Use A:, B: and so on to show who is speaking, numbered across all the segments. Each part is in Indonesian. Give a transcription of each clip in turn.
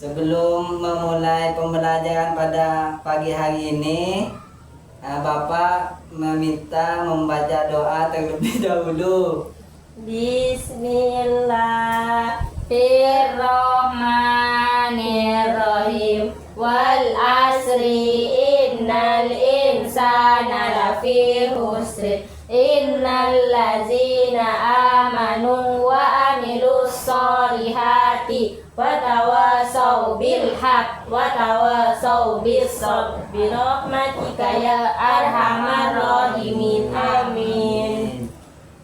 A: Sebelum memulai pembelajaran pada pagi hari ini, Bapak meminta membaca doa terlebih dahulu.
B: Bismillahirrahmanirrahim. Wal asri innal insana lafi khusr. Innal ladzina amanu wa amilus solihati wa tawasaw bil haq wa tawasaw bis sabr. Bi rahmatika ya arhamar rahimin. Amin.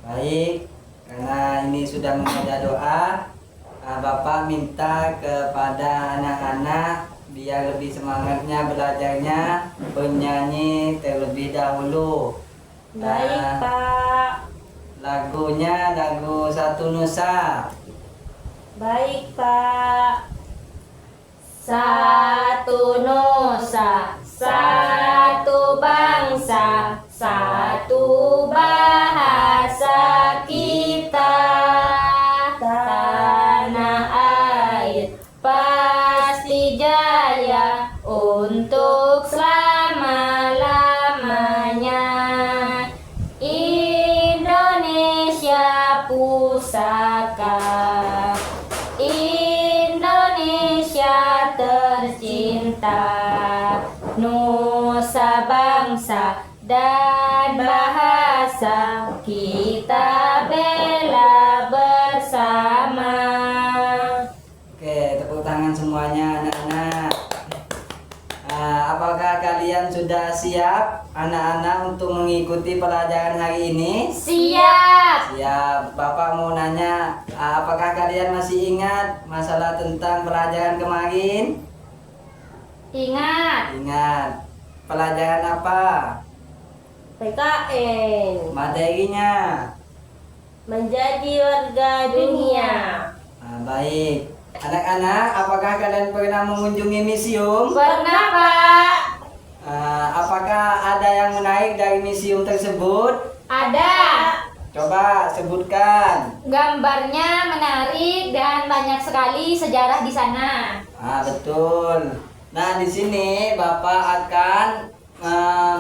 A: Baik, karena ini sudah membaca doa, Bapak minta kepada anak-anak biar lebih semangatnya belajarnya, bernyanyi terlebih dahulu.
B: Baik, Pak.
A: Lagunya lagu Satu Nusa.
B: Baik, Pak. Satu nusa, satu bangsa, satu bahasa kita. Tanah air pasti jaya untuk selama-lamanya. Indonesia pusaka, Indonesia tercinta, nusa bangsa dan bahasa kita bela bersama.
A: Oke, tepuk tangan semuanya anak-anak. Apakah kalian sudah siap anak-anak untuk mengikuti pelajaran hari ini?
B: Siap.
A: Siap. Bapak mau nanya, apakah kalian masih ingat masalah tentang pelajaran kemarin?
B: Ingat,
A: Ingat. Pelajaran apa?
B: PKN
A: Materinya?
B: menjadi warga dunia.
A: Baik. Anak-anak, apakah kalian pernah mengunjungi museum?
B: Pernah, Pak?
A: Apakah ada yang menarik dari museum tersebut?
B: Ada.
A: Coba sebutkan.
B: Gambarnya menarik dan banyak sekali sejarah di sana.
A: Betul. Nah, di sini Bapak akan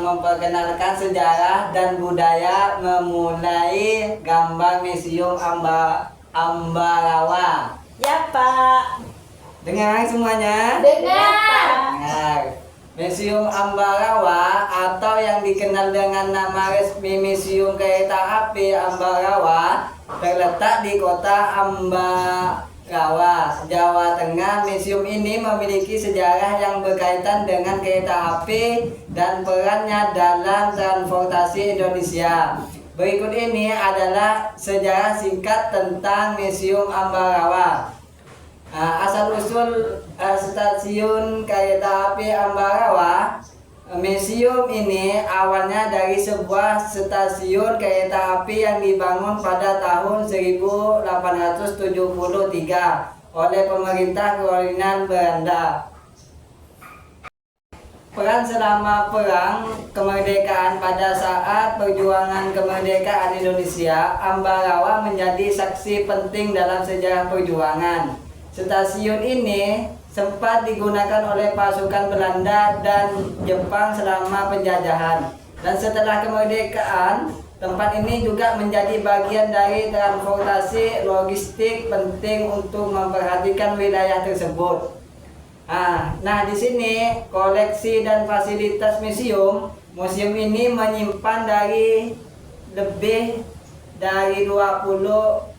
A: memperkenalkan sejarah dan budaya memulai gambar Museum Ambarawa.
B: Ya, Pak.
A: Dengar semuanya?
B: Dengar.
A: Dengar. Museum Ambarawa atau yang dikenal dengan nama resmi Museum Kereta Api Ambarawa terletak di kota Ambarawa, Jawa Tengah. Museum ini memiliki sejarah yang berkaitan dengan kereta api dan perannya dalam transportasi Indonesia. Berikut ini adalah sejarah singkat tentang Museum Ambarawa. Asal-usul stasiun kereta api Ambarawa. Museum ini awalnya dari sebuah stasiun kereta api yang dibangun pada tahun 1873 oleh pemerintah kolonial Belanda. Peran selama perang kemerdekaan pada saat perjuangan kemerdekaan Indonesia, Ambarawa menjadi saksi penting dalam sejarah perjuangan. Stasiun ini sempat digunakan oleh pasukan Belanda dan Jepang selama penjajahan. Dan setelah kemerdekaan, tempat ini juga menjadi bagian dari transportasi logistik penting untuk memperhatikan wilayah tersebut. Nah, di sini koleksi dan fasilitas museum. Museum ini menyimpan dari lebih dari 20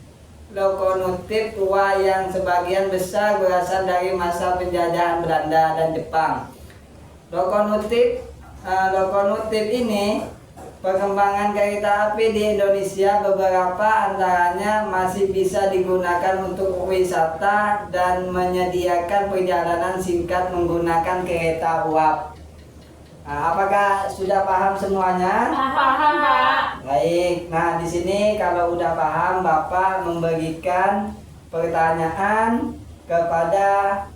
A: lokomotif tua yang sebagian besar berasal dari masa penjajahan Belanda dan Jepang. Lokomotif ini perkembangan kereta api di Indonesia, beberapa antaranya masih bisa digunakan untuk wisata dan menyediakan perjalanan singkat menggunakan kereta uap. Apakah sudah paham semuanya?
B: Paham, Pak.
A: Baik. Nah, di sini kalau udah paham, Bapak memberikan pertanyaan kepada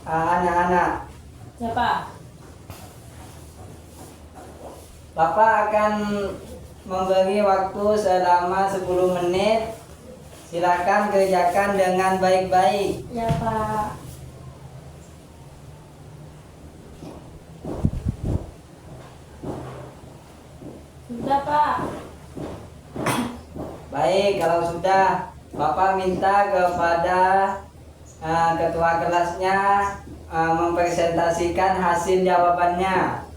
A: anak-anak.
B: Siapa?
A: Bapak akan memberi waktu selama 10 menit. Silakan kerjakan dengan baik-baik.
B: Ya, Pak.
A: Baik, kalau sudah, Bapak minta kepada ketua kelasnya mempresentasikan hasil jawabannya.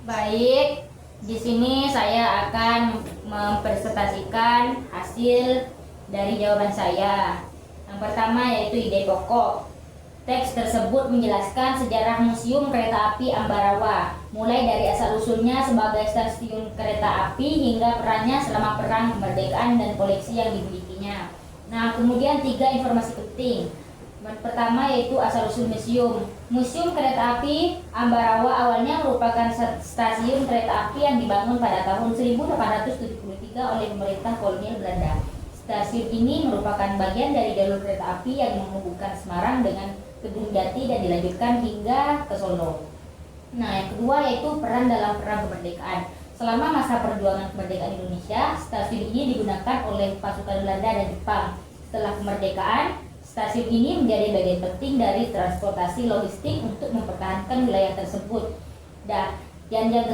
B: Baik, di sini saya akan mempresentasikan hasil dari jawaban saya. Yang pertama yaitu ide pokok. Teks tersebut menjelaskan sejarah Museum Kereta Api Ambarawa, mulai dari asal-usulnya sebagai stasiun kereta api hingga perannya selama Perang Kemerdekaan dan koleksi yang dimilikinya. Nah, kemudian 3 informasi penting. Pertama yaitu asal-usul museum. Museum Kereta Api Ambarawa awalnya merupakan stasiun kereta api yang dibangun pada tahun 1873 oleh pemerintah kolonial Belanda. Stasiun ini merupakan bagian dari jalur kereta api yang menghubungkan Semarang dengan Kedung Jati dan dilanjutkan hingga ke Solo. Nah, yang kedua yaitu peran dalam Perang Kemerdekaan. Selama masa perjuangan kemerdekaan Indonesia, stasiun ini digunakan oleh pasukan Belanda dan Jepang. Setelah kemerdekaan, stasiun ini menjadi bagian penting dari transportasi logistik untuk mempertahankan wilayah tersebut. Dan yang ketiga